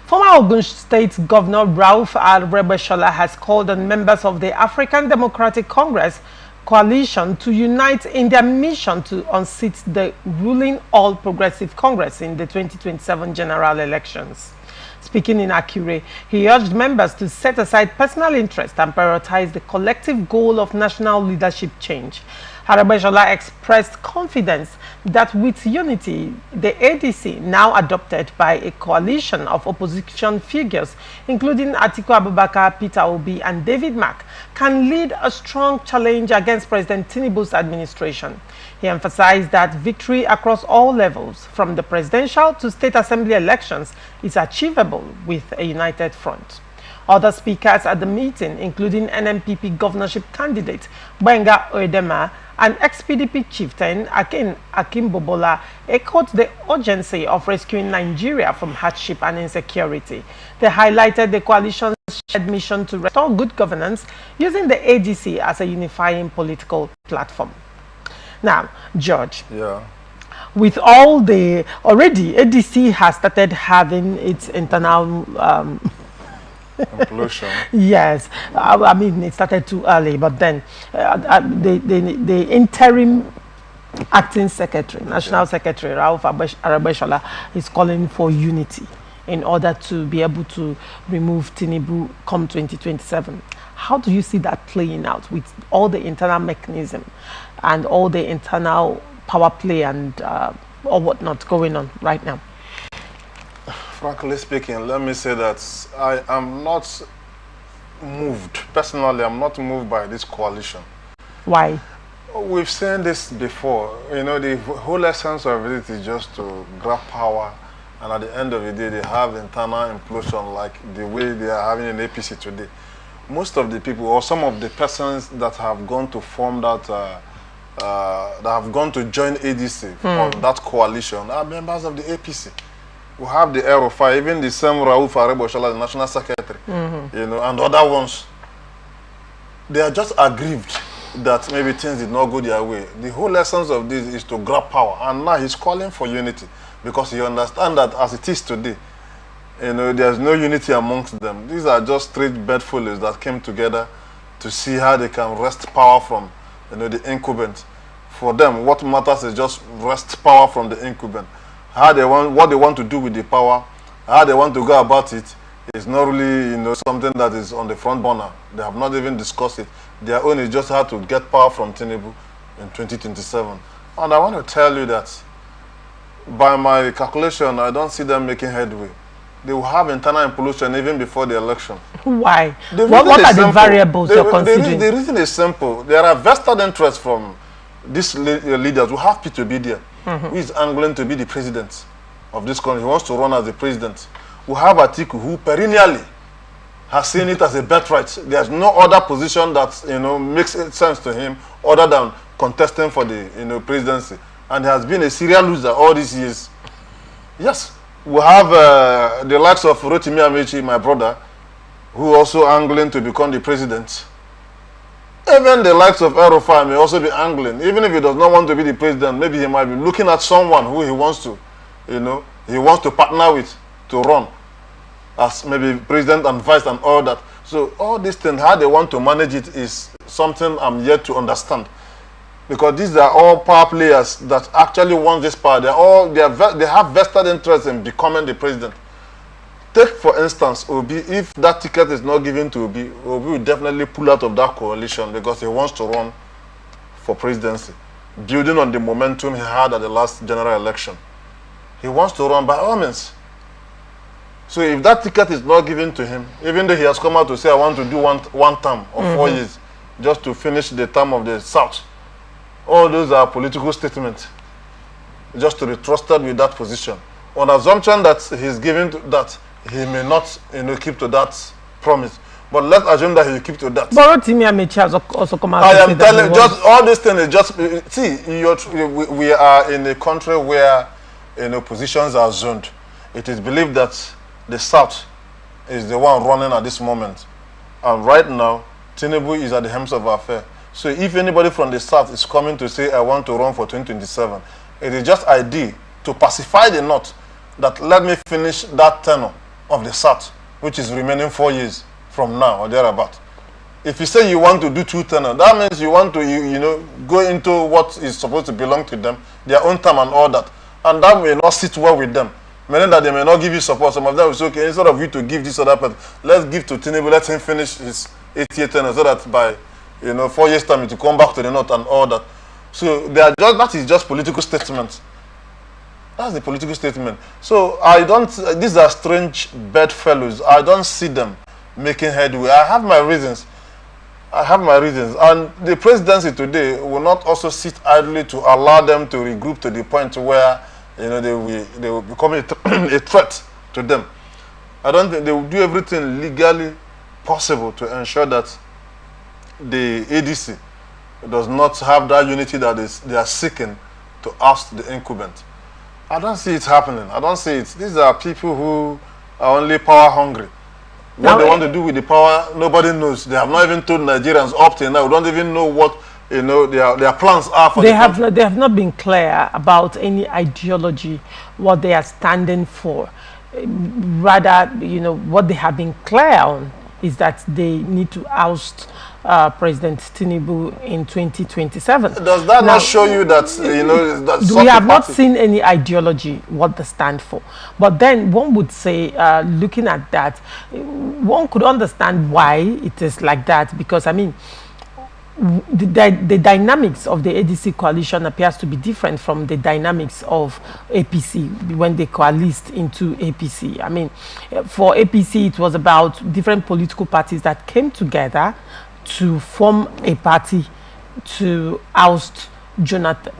Former Ogun State Governor Rauf Aregbesola has called on members of the African Democratic Congress coalition to unite in their mission to unseat the ruling All Progressive Congress in the 2027 general elections. Speaking in Akure, he urged members to set aside personal interest and prioritize the collective goal of national leadership change. Aregbesola expressed confidence that with unity, the ADC, now adopted by a coalition of opposition figures, including Atiku Abubakar, Peter Obi, and David Mark, can lead a strong challenge against President Tinubu's administration. He emphasized that victory across all levels, from the presidential to state assembly elections, is achievable with a united front. Other speakers at the meeting, including NNPP governorship candidate Benga Oedema and ex-PDP chieftain Akimbobola, echoed the urgency of rescuing Nigeria from hardship and insecurity. They highlighted the coalition's shared mission to restore good governance using the ADC as a unifying political platform. Now, George. Yeah. With all the already, ADC has started having its internal implosion. Yes, I mean it started too early, but then the interim acting secretary, national secretary Rauf Aregbesola, is calling for unity in order to be able to remove Tinubu come 2027. How do you see that playing out with all the internal mechanism and all the internal power play and or whatnot going on right now? Frankly speaking, let me say that I am not moved. Personally, I'm not moved by this coalition. Why? We've seen this before. You know, the whole essence of it is just to grab power, and at the end of the day, they have internal implosion like the way they are having an APC today. Most of the people, or some of the persons that have gone to form that, that have gone to join ADC on that coalition, are members of the APC. We have the air of fire, even the same Rauf Aregbesola, the national secretary, you know, and other ones. They are just aggrieved that maybe things did not go their way. The whole essence of this is to grab power, and now he's calling for unity because he understands that as it is today, you know, there's no unity amongst them. These are just straight bedfellows that came together to see how they can wrest power from, you know, the incumbent. For them, what matters is just wrest power from the incumbent. How they want, what they want to do with the power, how they want to go about it, is not really, you know, something that is on the front burner. They have not even discussed it. Their own is just how to get power from Tinubu in 2027. And I want to tell you that, by my calculation, I don't see them making headway. They will have internal implosion even before the election. Why? What are the variables you're considering? The reason is simple. There are vested interests from these leaders who have to be there. Who is angling to be the president of this country. He wants to run as the president. We have Atiku, who perennially has seen it as a birthright. There's no other position that, you know, makes sense to him other than contesting for the, you know, presidency. And he has been a serial loser all these years. Yes, we have the likes of Rotimi Amechi, my brother, who also angling to become the president. Even the likes of Rauf may also be angling. Even if he does not want to be the president, maybe he might be looking at someone who he wants to, you know, he wants to partner with to run as maybe president and vice and all that. So all these things, how they want to manage it is something I'm yet to understand. Because these are all power players that actually want this power. They have vested interest in becoming the president. Take, for instance, Obi. If that ticket is not given to Obi, Obi will definitely pull out of that coalition because he wants to run for presidency, building on the momentum he had at the last general election. He wants to run by all means. So if that ticket is not given to him, even though he has come out to say, I want to do one term of 4 years, just to finish the term of the South, all those are political statements, just to be trusted with that position. On assumption that he's given to that, he may not, you know, keep to that promise. But let's assume that he keep to that. But Rotimi Amechi has also come out I to am say telling that just all these things is just see. We are in a country where, you know, positions are zoned. It is believed that the South is the one running at this moment, and right now Tinubu is at the helm of affair. So if anybody from the South is coming to say I want to run for 2027, it is just ideal to pacify the North that let me finish that tenure of the South, which is remaining 4 years from now or thereabout. If you say you want to do 2 tenures, that means you want to, you know, go into what is supposed to belong to them, their own term and all that. And that may not sit well with them, meaning that they may not give you support. Some of them will say, okay, instead of you to give this other person, let's give to Tinubu, let him finish his 8-year tenure so that by, you know, 4 years time it will come back to the North and all that. So they are just, that is just political statements. That's the political statement. So I don't, these are strange bedfellows. I don't see them making headway. I have my reasons. And the presidency today will not also sit idly to allow them to regroup to the point where, you know, they will become a threat to them. I don't think they will do everything legally possible to ensure that the ADC does not have that unity that they are seeking to oust the incumbent. I don't see it happening. I don't see it. These are people who are only power hungry. What they want to do with the power, nobody knows. They have not even told Nigerians up till now. We don't even know what, you know, their plans are for they have not been clear about any ideology, what they are standing for. Rather, you know, what they have been clear on is that they need to oust President Tinubu in 2027. Does that not show you that, you know, that we have not seen any ideology, what they stand for? But then one would say, looking at that, one could understand why it is like that, because, I mean, the dynamics of the ADC coalition appears to be different from the dynamics of APC when they coalesced into APC. I mean, for APC, it was about different political parties that came together to form a party to oust Jonathan,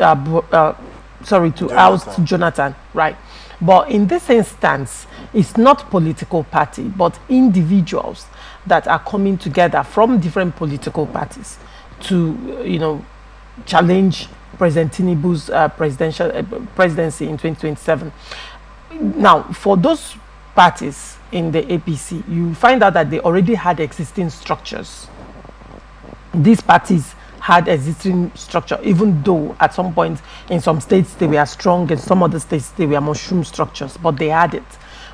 Jonathan, right? But in this instance, it's not political party, but individuals that are coming together from different political parties to, you know, challenge President Tinubu's presidency in 2027. Now, for those parties in the APC, you find out that they already had existing structures. These parties had existing structure, even though at some point in some states they were strong, in some other states they were mushroom structures, but they had it.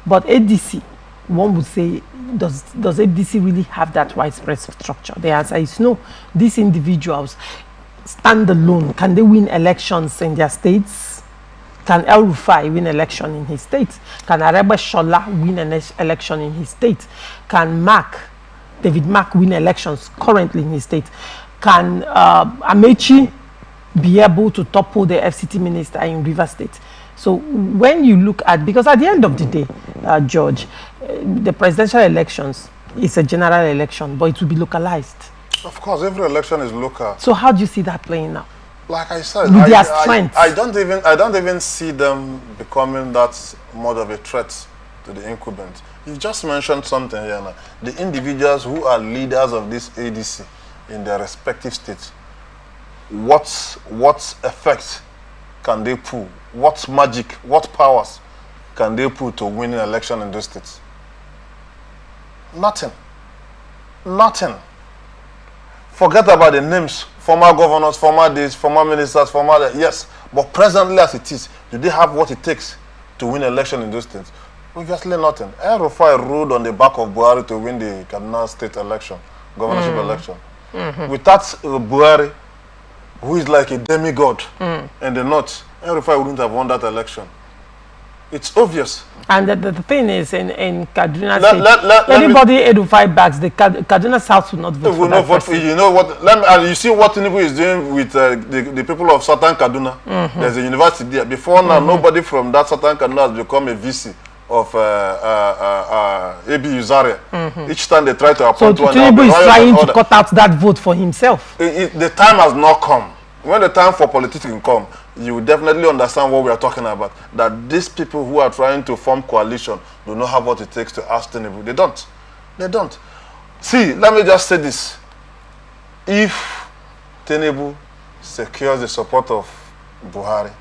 But ADC, one would say, does ADC really have that widespread structure? The answer is no. These individuals stand alone. Can they win elections in their states? Can El Rufai win election in his state? Can Aregbesola win an election in his state? Can David Mark win elections currently in his state? Can Amechi be able to topple the FCT minister in Rivers State? So when you look at, because at the end of the day, George, the presidential elections is a general election, but it will be localized. Of course, every election is local. So how do you see that playing out? Like I said, with their strength. I don't even see them becoming that much of a threat to the incumbent. You just mentioned something here now. The individuals who are leaders of this ADC in their respective states, what effect can they pull? What magic, what powers can they pull to win an election in those states? Nothing. Nothing. Forget about the names, former governors, former this, former ministers, former that. Yes, but presently as it is, do they have what it takes to win an election in those states? Obviously nothing. El Rufai rode on the back of Buhari to win the Kaduna state election, governorship election. Without Buhari, who is like a demigod in the north, El Rufai wouldn't have won that election. It's obvious. And the thing is, in Kaduna State, anybody El Rufai backs, the Kaduna South will not vote for that person. You know what? You see what Tinubu is doing with the people of Southern Kaduna. There's a university there. Before now, nobody from that Southern Kaduna has become a VC of A.B. Uzaria. Each time they try to appoint one. So Tinubu is trying to cut out that vote for himself. The time has not come. When the time for politics can come, you will definitely understand what we are talking about. That these people who are trying to form coalition do not have what it takes to oust Tinubu. They don't. They don't. See, let me just say this. If Tinubu secures the support of Buhari,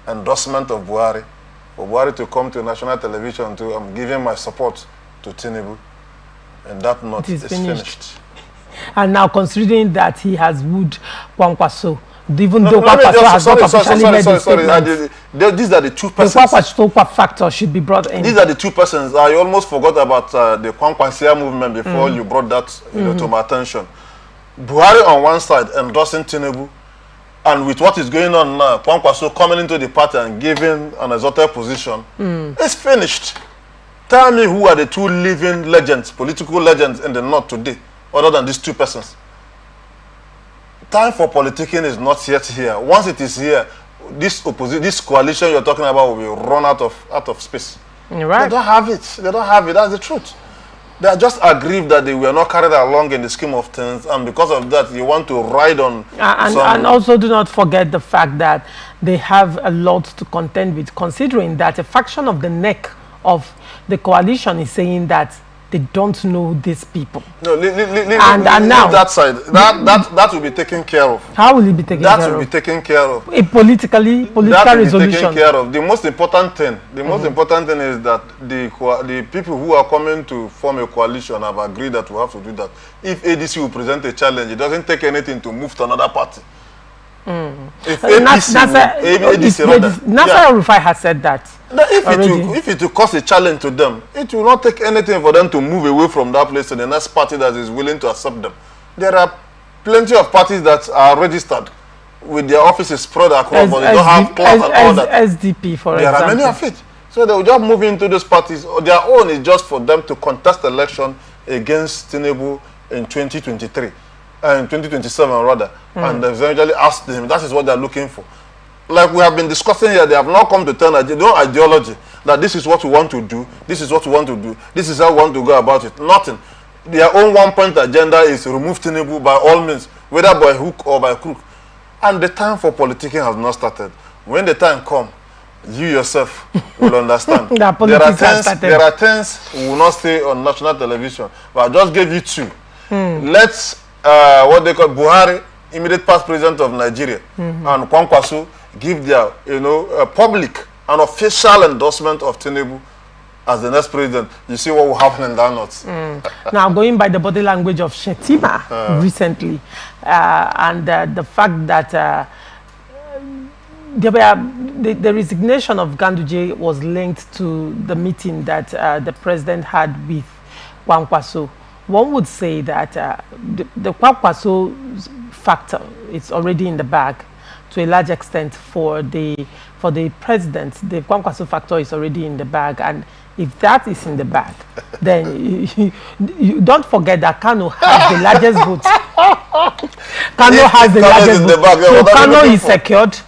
endorsement of Buhari, for Buhari to come to national television to I'm giving my support to Tinubu, and that note is finished. And now, considering that he has wooed Kwankwaso even though Kwakwaso has not officially made the statement. These are the two persons. The Kwakwaso factor should be brought in. These are the two persons. I almost forgot about the Kwankwasia movement before you brought that to my attention. Buhari on one side endorsing Tinubu, and with what is going on now, Kwankwaso coming into the party and giving an exalted position, it's finished. Tell me who are the two living legends, political legends in the North today, other than these two persons. Time for politicking is not yet here. Once it is here, this coalition you're talking about will run out of space. You're right. They don't have it. They don't have it. That's the truth. They are just aggrieved that they were not carried along in the scheme of things, and because of that, you want to ride on. And also, do not forget the fact that they have a lot to contend with, considering that a faction of the neck of the coalition is saying that they don't know these people. No, leave now that side. That will be taken care of. How will it be taken care of? That will be taken care of. A political resolution. That will be taken care of. The most important thing is that the people who are coming to form a coalition have agreed that we have to do that. If ADC will present a challenge, it doesn't take anything to move to another party. If Nasser Rufai has said that. If it will cause a challenge to them, it will not take anything for them to move away from that place to the next party that is willing to accept them. There are plenty of parties that are registered with their offices spread across, but they don't have class and all that. SDP, for example. There are many of it. So they will just move into those parties. Their own is just for them to contest election against Tinubu in 2023. In 2027 rather, and eventually ask them. That is what they are looking for. Like we have been discussing here, they have not come to tell no ideology that this is what we want to do, this is what we want to do, this is how we want to go about it. Nothing. Their own one-point agenda is to remove Tinubu by all means, whether by hook or by crook. And the time for politicking has not started. When the time comes, you yourself will understand. There are things we will not say on national television, but I just gave you two. Let's what they call Buhari, immediate past president of Nigeria, and Kwankwaso give their, public and official endorsement of Tinubu as the next president. You see what will happen in that north. Now, going by the body language of Shetima recently, and the fact that the resignation of Ganduje was linked to the meeting that the president had with Kwankwaso. One would say that the Kwankwaso factor is already in the bag to a large extent for the president. The Kwankwaso factor is already in the bag, and if that is in the bag, then you don't forget that Kano has the largest vote. Kano has the largest vote. So Kano is secured.